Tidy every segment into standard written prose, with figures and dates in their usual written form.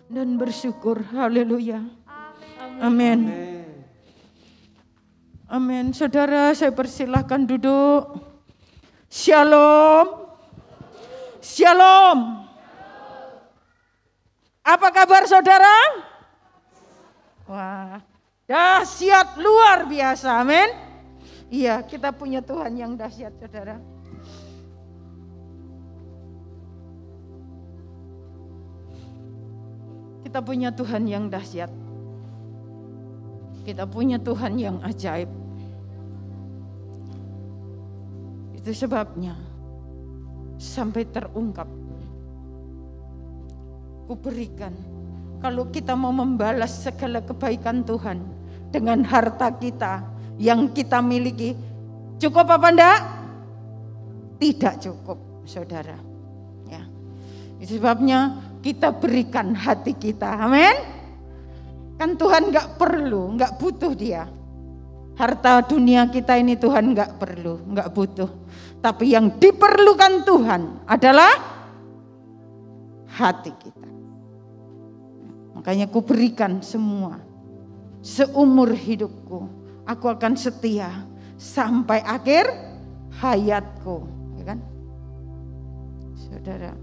dan bersyukur. Haleluya. Amin. Amin. Saudara, saya persilahkan duduk. Shalom. Shalom. Apa kabar saudara? Wah, dahsyat luar biasa. Amin. Iya, kita punya Tuhan yang dahsyat, saudara. Kita punya Tuhan yang dahsyat. Kita punya Tuhan yang ajaib. Itu sebabnya sampai terungkap. Kuberikan, kalau kita mau membalas segala kebaikan Tuhan dengan harta kita yang kita miliki, cukup apa enggak? Tidak cukup, saudara. Ya, itu sebabnya kita berikan hati kita, amin. Kan Tuhan enggak perlu, enggak butuh dia. Harta dunia kita ini Tuhan enggak perlu, enggak butuh. Tapi yang diperlukan Tuhan adalah hati kita. Makanya ku berikan semua. Seumur hidupku aku akan setia sampai akhir hayatku, ya kan? Saudara.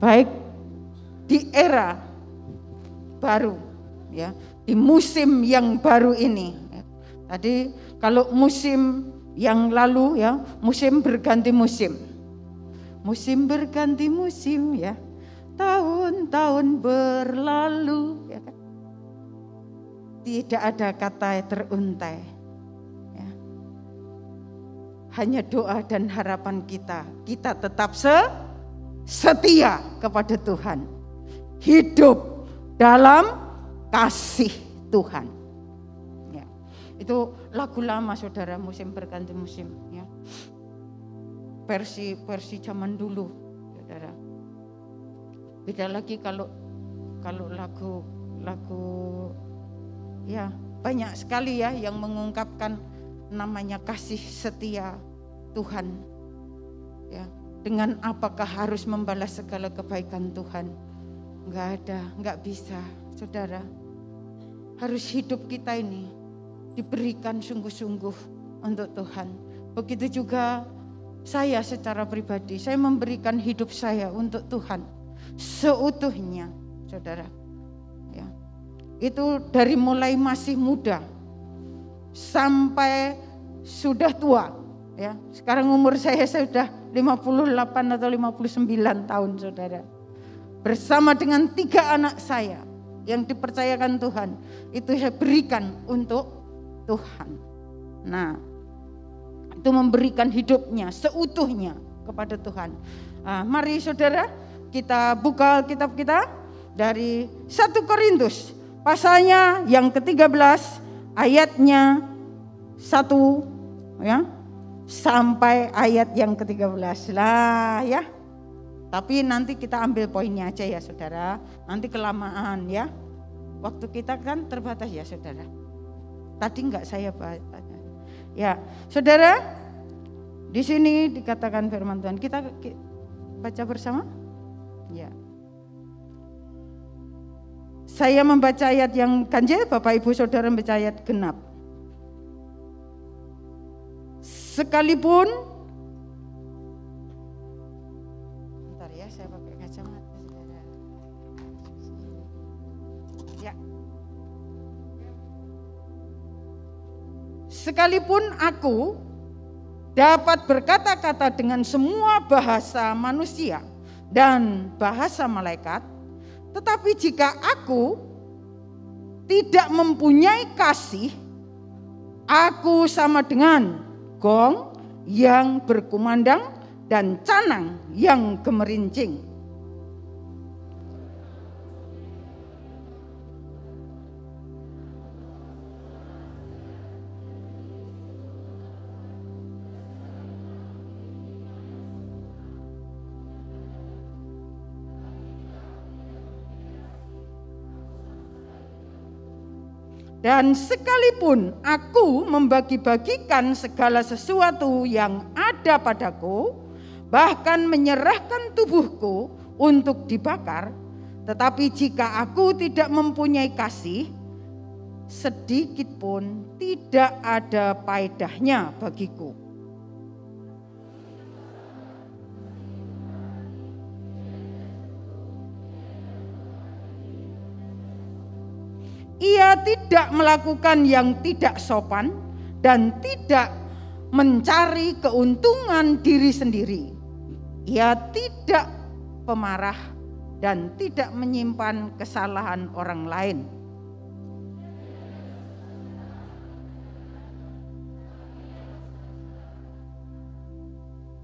Baik di era baru, ya, di musim yang baru ini. Tadi kalau musim yang lalu, ya, musim berganti musim. Musim berganti musim, ya. Tahun-tahun berlalu, ya kan? Tidak ada kata teruntai, ya. Hanya doa dan harapan kita tetap setia kepada Tuhan, hidup dalam kasih Tuhan. Ya. Itu lagu lama, saudara, musim berganti musim, ya. Versi zaman dulu, saudara. Beda lagi kalau lagu ya, banyak sekali ya yang mengungkapkan namanya kasih setia Tuhan. Ya, dengan apakah harus membalas segala kebaikan Tuhan? Enggak ada, enggak bisa, saudara. Harus hidup kita ini diberikan sungguh-sungguh untuk Tuhan. Begitu juga saya secara pribadi, saya memberikan hidup saya untuk Tuhan seutuhnya, saudara. Ya. Itu dari mulai masih muda sampai sudah tua, ya. Sekarang umur saya sudah 58 atau 59 tahun, saudara. Bersama dengan 3 anak saya yang dipercayakan Tuhan, itu saya berikan untuk Tuhan. Nah, itu memberikan hidupnya seutuhnya kepada Tuhan. Mari saudara, kita buka kitab kita dari 1 Korintus pasalnya yang ke-13 ayatnya 1, ya, sampai ayat yang ke-13 lah, ya. Tapi nanti kita ambil poinnya aja ya, saudara. Nanti kelamaan, ya. Waktu kita kan terbatas ya, saudara. Tadi enggak saya baca. Ya, saudara, di sini dikatakan firman Tuhan. Kita baca bersama? Ya. Saya membaca ayat yang ganjil, Bapak Ibu Saudara membaca ayat genap. Sekalipun, bentar ya, saya pakai kacamata, saudara. Ya. Sekalipun aku dapat berkata-kata dengan semua bahasa manusia dan bahasa malaikat, tetapi jika aku tidak mempunyai kasih, aku sama dengan gong yang berkumandang dan canang yang gemerincing. Dan sekalipun aku membagi-bagikan segala sesuatu yang ada padaku, bahkan menyerahkan tubuhku untuk dibakar, Tetapi jika aku tidak mempunyai kasih, sedikit pun tidak ada faedahnya bagiku. Ia tidak melakukan yang tidak sopan dan tidak mencari keuntungan diri sendiri. Ia tidak pemarah dan tidak menyimpan kesalahan orang lain.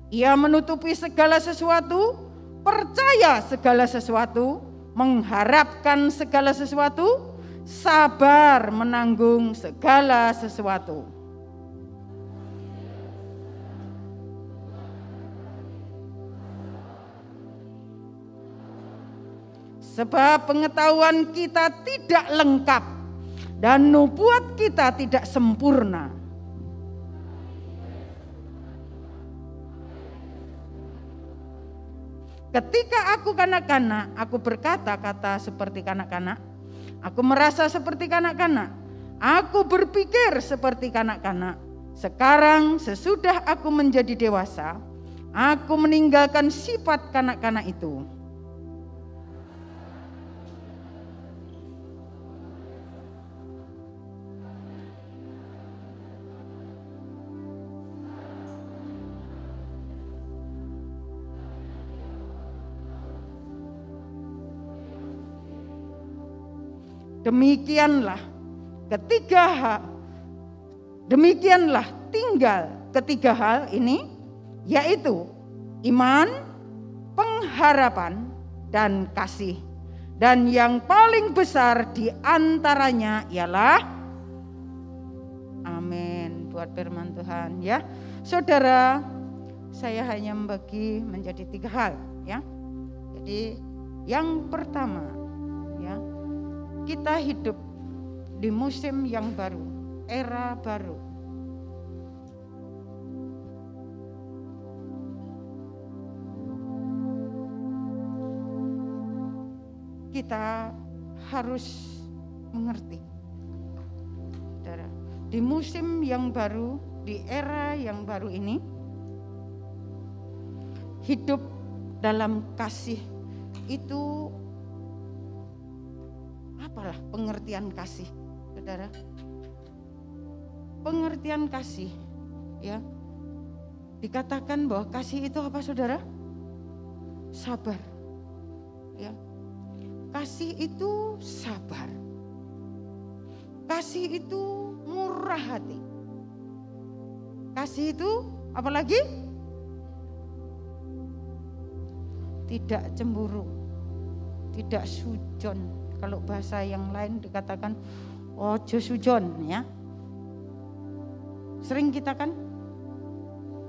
Ia menutupi segala sesuatu, percaya segala sesuatu, mengharapkan segala sesuatu, sabar menanggung segala sesuatu. Sebab pengetahuan kita tidak lengkap dan nubuat kita tidak sempurna. Ketika aku kanak-kanak, aku berkata-kata seperti kanak-kanak. Aku merasa seperti kanak-kanak. Aku berpikir seperti kanak-kanak. Sekarang sesudah aku menjadi dewasa, aku meninggalkan sifat kanak-kanak itu. Demikianlah tinggal ketiga hal ini, yaitu iman, pengharapan, dan kasih. Dan yang paling besar di antaranya ialah amin. Buat firman Tuhan ya. Saudara, saya hanya membagi menjadi 3 hal ya. Jadi yang pertama ya, kita hidup di musim yang baru, era baru. Kita harus mengerti, saudara, di musim yang baru, di era yang baru ini, hidup dalam kasih itu apalah pengertian kasih, saudara? Pengertian kasih, ya, dikatakan bahwa kasih itu apa, saudara? Sabar, ya. Kasih itu sabar. Kasih itu murah hati. Kasih itu apalagi? Tidak cemburu, tidak sujon. Kalau bahasa yang lain dikatakan ojo sujon ya. Sering kita kan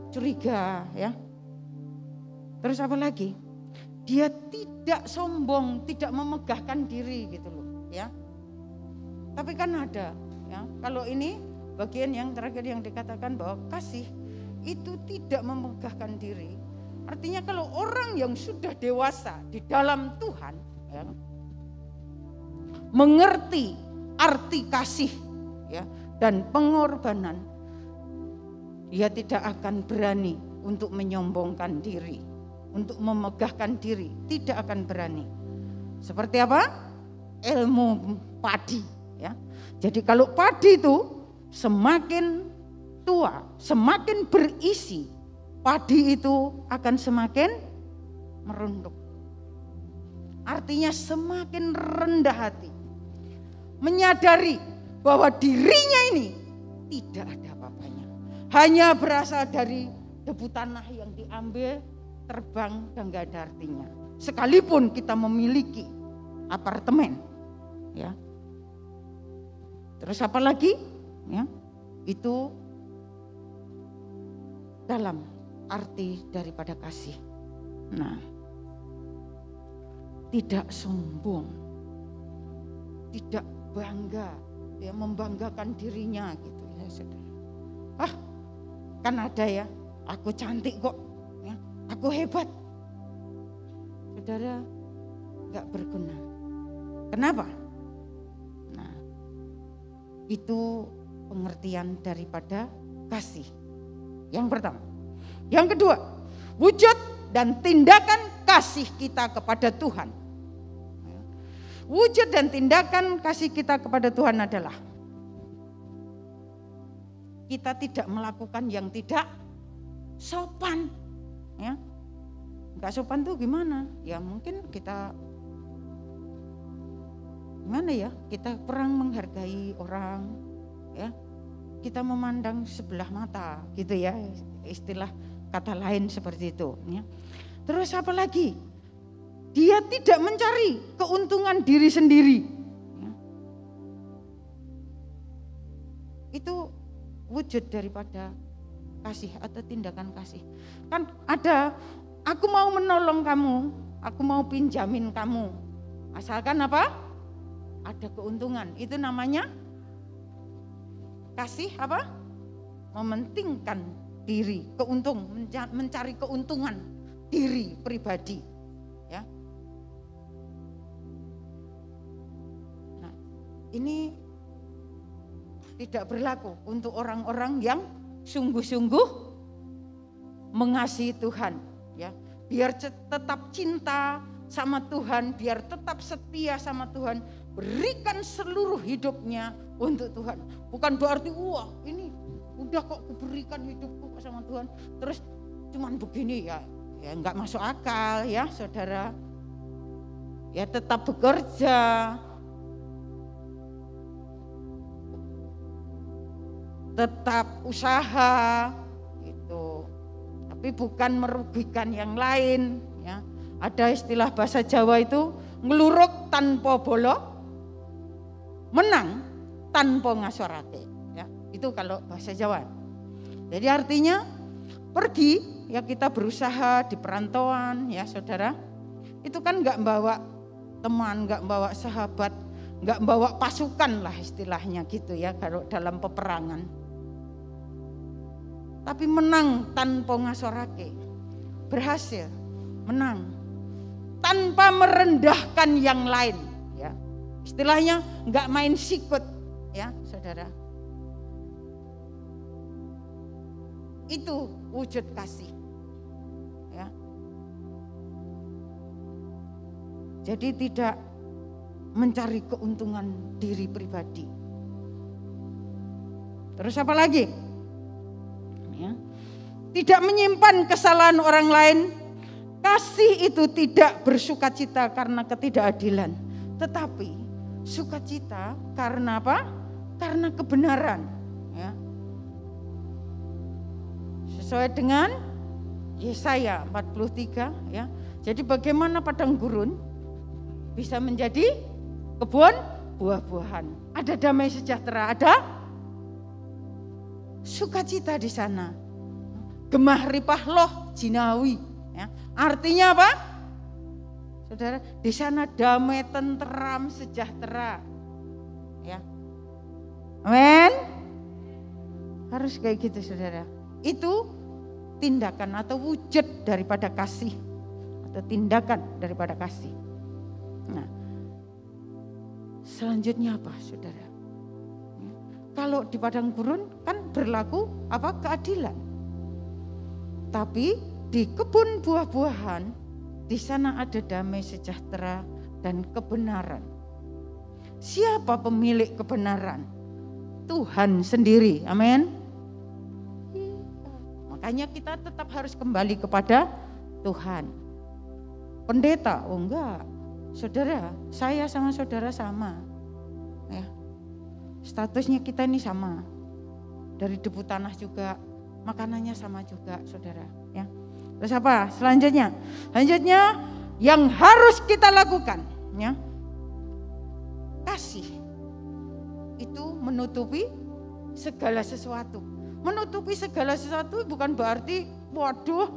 curiga ya. Terus apa lagi? Dia tidak sombong, tidak memegahkan diri gitu loh ya. Tapi kan ada ya. Kalau ini bagian yang terakhir yang dikatakan bahwa kasih itu tidak memegahkan diri. Artinya kalau orang yang sudah dewasa di dalam Tuhan ya, mengerti arti kasih ya dan pengorbanan, dia tidak akan berani untuk menyombongkan diri, untuk memegahkan diri, tidak akan berani. Seperti apa? Ilmu padi ya. Jadi kalau padi itu semakin tua, semakin berisi, padi itu akan semakin merunduk. Artinya semakin rendah hati, menyadari bahwa dirinya ini tidak ada apa-apanya, hanya berasal dari debu tanah yang diambil, terbang dan gak ada artinya. Sekalipun kita memiliki apartemen ya. Terus apa lagi ya, itu dalam arti daripada kasih. Nah, tidak sombong, tidak bangga, ya, membanggakan dirinya gitu ya saudara. Ah, kan ada ya, aku cantik kok, ya, aku hebat. Saudara, gak berguna. Kenapa? Nah, itu pengertian daripada kasih. Yang pertama. Yang kedua, wujud dan tindakan kasih kita kepada Tuhan. Wujud dan tindakan kasih kita kepada Tuhan adalah kita tidak melakukan yang tidak sopan. Ya, nggak sopan tuh gimana? Ya mungkin kita gimana ya? Kita kurang menghargai orang, ya. Kita memandang sebelah mata, gitu ya, istilah kata lain seperti itu. Ya. Terus apa lagi? Dia tidak mencari keuntungan diri sendiri. Ya. Itu wujud daripada kasih atau tindakan kasih. Kan ada, aku mau menolong kamu, aku mau pinjamin kamu. Asalkan apa? Ada keuntungan. Itu namanya kasih apa? Mementingkan diri, mencari keuntungan diri pribadi. Ya. Nah, ini tidak berlaku untuk orang-orang yang sungguh-sungguh mengasihi Tuhan. Ya, biar tetap cinta sama Tuhan, biar tetap setia sama Tuhan, berikan seluruh hidupnya untuk Tuhan. Bukan berarti wah ini udah kok kuberikan hidupku sama Tuhan, terus cuman begini ya nggak masuk akal ya saudara. Ya tetap bekerja, tetap usaha gitu, tapi bukan merugikan yang lain. Ya, ada istilah bahasa Jawa itu ngeluruk tanpa bolo, menang tanpa ngasorake. Ya, itu kalau bahasa Jawa. Jadi artinya pergi ya kita berusaha di perantauan ya saudara. Itu kan nggak bawa teman, nggak bawa sahabat, nggak bawa pasukan lah istilahnya gitu ya kalau dalam peperangan. Tapi menang tanpa ngasorake, berhasil menang tanpa merendahkan yang lain. Ya, istilahnya nggak main sikut ya saudara. Itu wujud kasih. Ya. Jadi tidak mencari keuntungan diri pribadi. Terus apa lagi? Ya. Tidak menyimpan kesalahan orang lain. Kasih itu tidak bersukacita karena ketidakadilan, tetapi sukacita karena apa? Karena kebenaran. Ya. Sesuai dengan Yesaya 43 ya. Jadi bagaimana padang gurun bisa menjadi kebun buah-buahan. Ada damai sejahtera, ada sukacita di sana. Gemah ripah loh jinawi. Ya. Artinya apa? Saudara, di sana damai, tenteram, sejahtera. Ya. Amin. Harus kayak gitu saudara. Itu tindakan atau wujud daripada kasih. Atau tindakan daripada kasih. Nah, selanjutnya apa saudara? Ya. Kalau di padang gurun kan berlaku apa? Keadilan. Tapi di kebun buah-buahan, di sana ada damai sejahtera dan kebenaran. Siapa pemilik kebenaran? Tuhan sendiri, amin. Makanya kita tetap harus kembali kepada Tuhan. Pendeta, oh enggak, saudara, saya sama saudara sama. Ya. Statusnya kita ini sama. Dari debu tanah juga, makanannya sama juga, saudara. Ya. Terus apa? Selanjutnya yang harus kita lakukan, ya, kasih itu menutupi segala sesuatu. Menutupi segala sesuatu bukan berarti, waduh,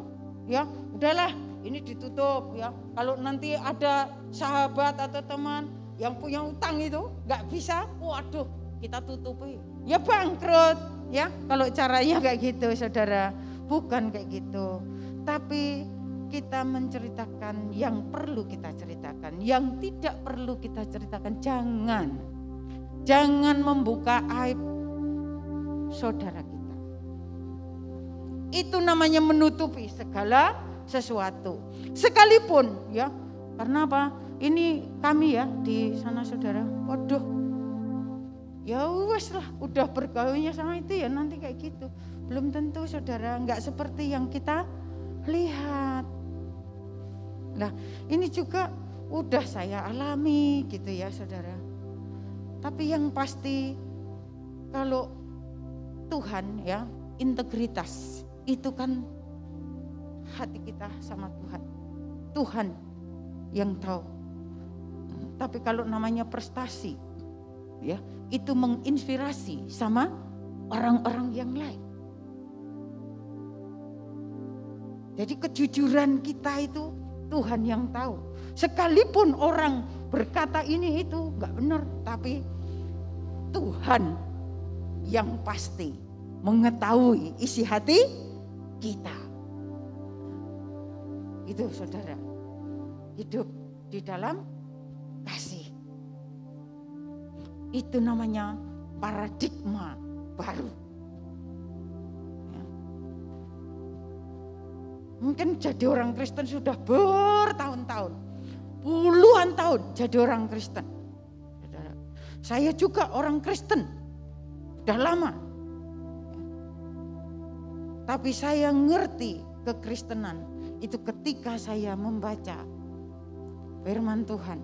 ya, udahlah, ini ditutup, ya. Kalau nanti ada sahabat atau teman yang punya utang itu nggak bisa, waduh, kita tutupi, ya bangkrut, ya. Kalau caranya kayak gitu, saudara, bukan kayak gitu. Tapi kita menceritakan yang perlu kita ceritakan, yang tidak perlu kita ceritakan jangan. Jangan membuka aib saudara kita. Itu namanya menutupi segala sesuatu. Sekalipun ya, karena apa? Ini kami ya di sana saudara, waduh, ya wes lah, udah bergaulnya sama itu ya nanti kayak gitu. Belum tentu saudara, nggak seperti yang kita lihat. Nah ini juga udah saya alami gitu ya saudara. Tapi yang pasti kalau Tuhan ya, integritas itu kan hati kita sama Tuhan. Tuhan yang tahu. Tapi kalau namanya prestasi ya, itu menginspirasi sama orang-orang yang lain. Jadi kejujuran kita itu Tuhan yang tahu. Sekalipun orang berkata ini itu enggak benar, tapi Tuhan yang pasti mengetahui isi hati kita. Itu saudara, hidup di dalam kasih. Itu namanya paradigma baru. Ya. Mungkin jadi orang Kristen sudah bertahun-tahun, puluhan tahun jadi orang Kristen. Saudara, saya juga orang Kristen, sudah lama. Tapi saya ngerti kekristenan itu ketika saya membaca firman Tuhan.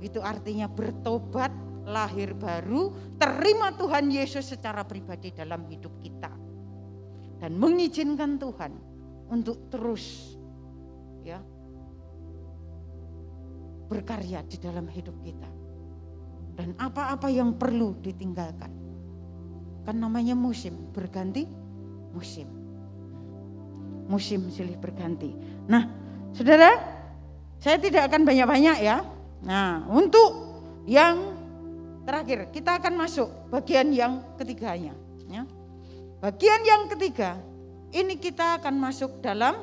Itu artinya bertobat, lahir baru, terima Tuhan Yesus secara pribadi dalam hidup kita. Dan mengizinkan Tuhan untuk terus ya berkarya di dalam hidup kita. Dan apa-apa yang perlu ditinggalkan. Kan namanya musim, berganti musim. Musim silih berganti. Nah, saudara, saya tidak akan banyak-banyak ya. Nah, untuk yang terakhir, kita akan masuk bagian yang ketiganya. Ya. Bagian yang ketiga, ini kita akan masuk dalam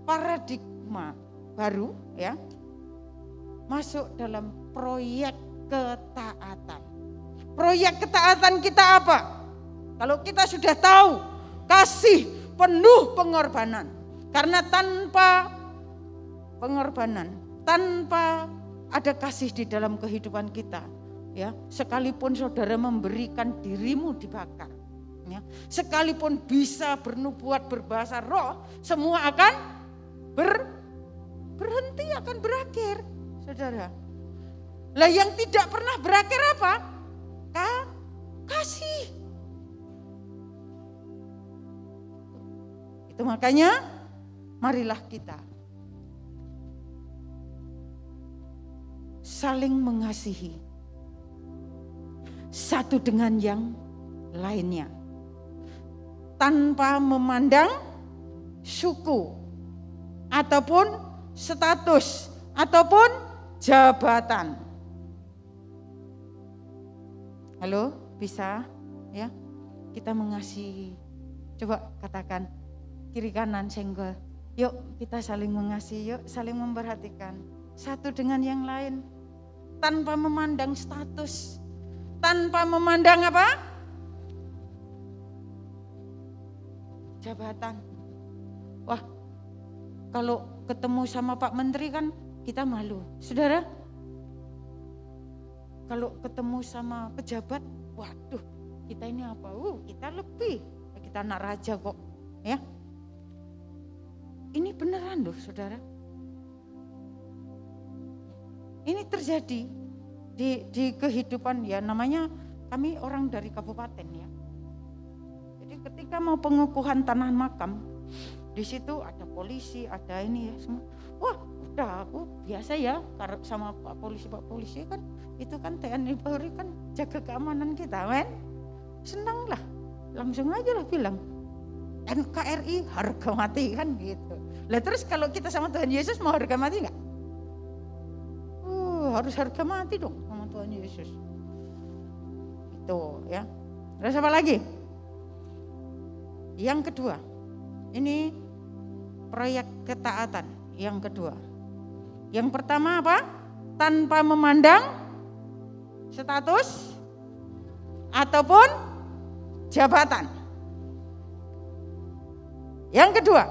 paradigma baru, ya. Masuk dalam proyek ketaatan. Proyek ketaatan kita apa? Kalau kita sudah tahu kasih penuh pengorbanan. Karena tanpa pengorbanan, tanpa ada kasih di dalam kehidupan kita, ya, sekalipun saudara memberikan dirimu dibakar, ya, sekalipun bisa bernubuat berbahasa roh, semua akan berhenti, akan berakhir, saudara. Lah yang tidak pernah berakhir apa? Kasih. Itu makanya marilah kita saling mengasihi satu dengan yang lainnya tanpa memandang suku ataupun status ataupun jabatan. Halo, bisa ya? Kita mengasihi. Coba katakan kiri kanan senggol. Yuk kita saling mengasihi, yuk saling memperhatikan satu dengan yang lain tanpa memandang status, tanpa memandang apa? Jabatan. Wah, kalau ketemu sama Pak Menteri kan kita malu. Saudara, kalau ketemu sama pejabat, waduh, kita ini apa? Kita lebih, kita anak raja kok, ya. Ini beneran loh, saudara. Ini terjadi di kehidupan, ya, namanya kami orang dari kabupaten, ya. Jadi ketika mau pengukuhan tanah makam, di situ ada polisi, ada ini ya semua. Wah, udah aku biasa ya sama Pak Polisi kan, itu kan TNI Polri kan jaga keamanan kita, men. Senang lah, langsung aja lah bilang NKRI harga mati kan gitu. Lah terus kalau kita sama Tuhan Yesus mau harga mati enggak? Harus harga mati dong sama Tuhan Yesus. Itu ya. Terus apa lagi? Yang kedua, ini proyek ketaatan yang kedua. Yang pertama apa? Tanpa memandang status ataupun jabatan. Yang kedua,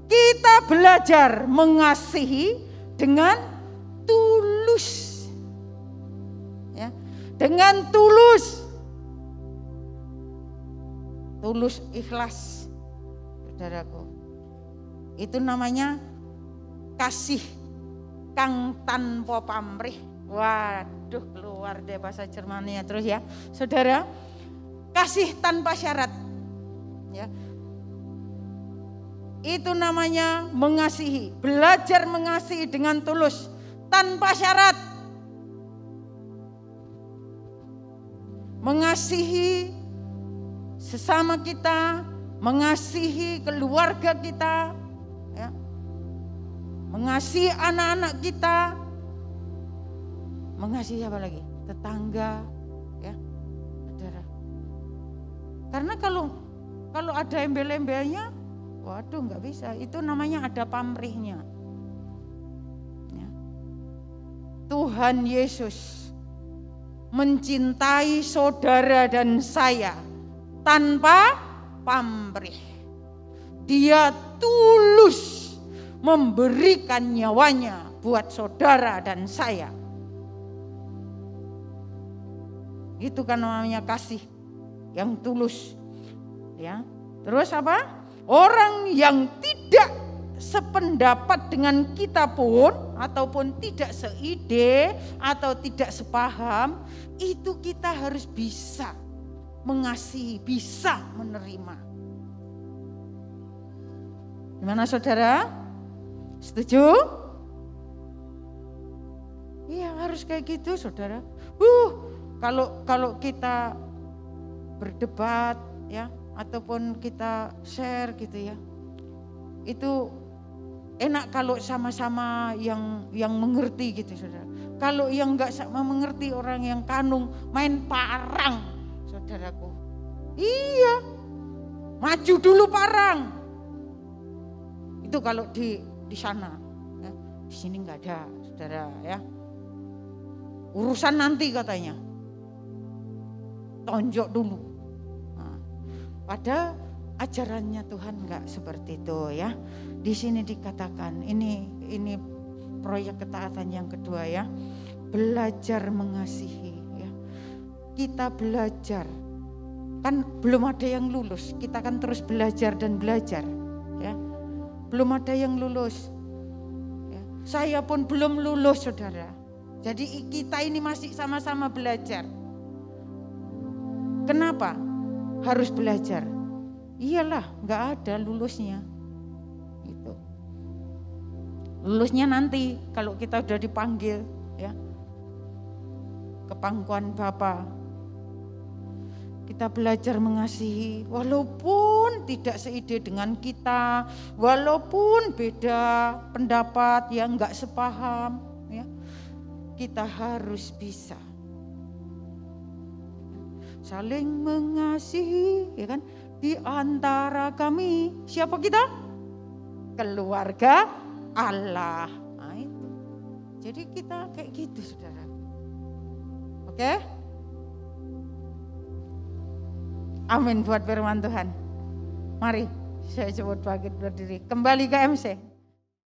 kita belajar mengasihi dengan tulus. Ya, dengan tulus. Tulus ikhlas, saudaraku. Itu namanya kasih kang tanpa pamrih. Waduh, keluar deh bahasa Jermannya terus ya. Saudara, kasih tanpa syarat. Ya. Itu namanya mengasihi, belajar mengasihi dengan tulus, tanpa syarat. Mengasihi sesama kita, mengasihi keluarga kita, ya. Mengasihi anak-anak kita, mengasihi apa lagi? Tetangga, ya, saudara. Karena kalau ada embel-embelnya, waduh nggak bisa. Itu namanya ada pamrihnya. Ya. Tuhan Yesus mencintai saudara dan saya tanpa pamrih. Dia tulus memberikan nyawanya buat saudara dan saya. Itu kan namanya kasih yang tulus. Ya. Terus apa? Orang yang tidak sependapat dengan kita pun, ataupun tidak seide atau tidak sepaham, itu kita harus bisa mengasihi, bisa menerima. Gimana saudara? Setuju? Iya, harus kayak gitu saudara. Kalau kita berdebat ya, ataupun kita share gitu ya, itu enak kalau sama-sama yang mengerti gitu saudara. Kalau yang nggak sama mengerti, orang yang kanung main parang saudaraku. Iya, maju dulu parang. Itu kalau di sana, ya. Di sini nggak ada saudara ya. Urusan nanti katanya, tonjok dulu. Nah, pada ajarannya Tuhan nggak seperti itu ya. Di sini dikatakan ini proyek ketaatan yang kedua ya. Belajar mengasihi ya. Kita belajar. Kan belum ada yang lulus. Kita kan terus belajar dan belajar ya. Belum ada yang lulus. Ya. Saya pun belum lulus saudara. Jadi kita ini masih sama-sama belajar. Kenapa harus belajar? Iyalah, nggak ada lulusnya. Gitu. Lulusnya nanti kalau kita udah dipanggil ya ke pangkuan Bapa. Kita belajar mengasihi walaupun tidak seide dengan kita, walaupun beda pendapat yang nggak sepaham, ya, kita harus bisa saling mengasihi, ya kan? Di antara kami, siapa kita? Keluarga Allah. Nah itu. Jadi kita kayak gitu, saudara. Oke? Amin buat firman Tuhan. Mari saya coba bangkit berdiri. Kembali ke MC.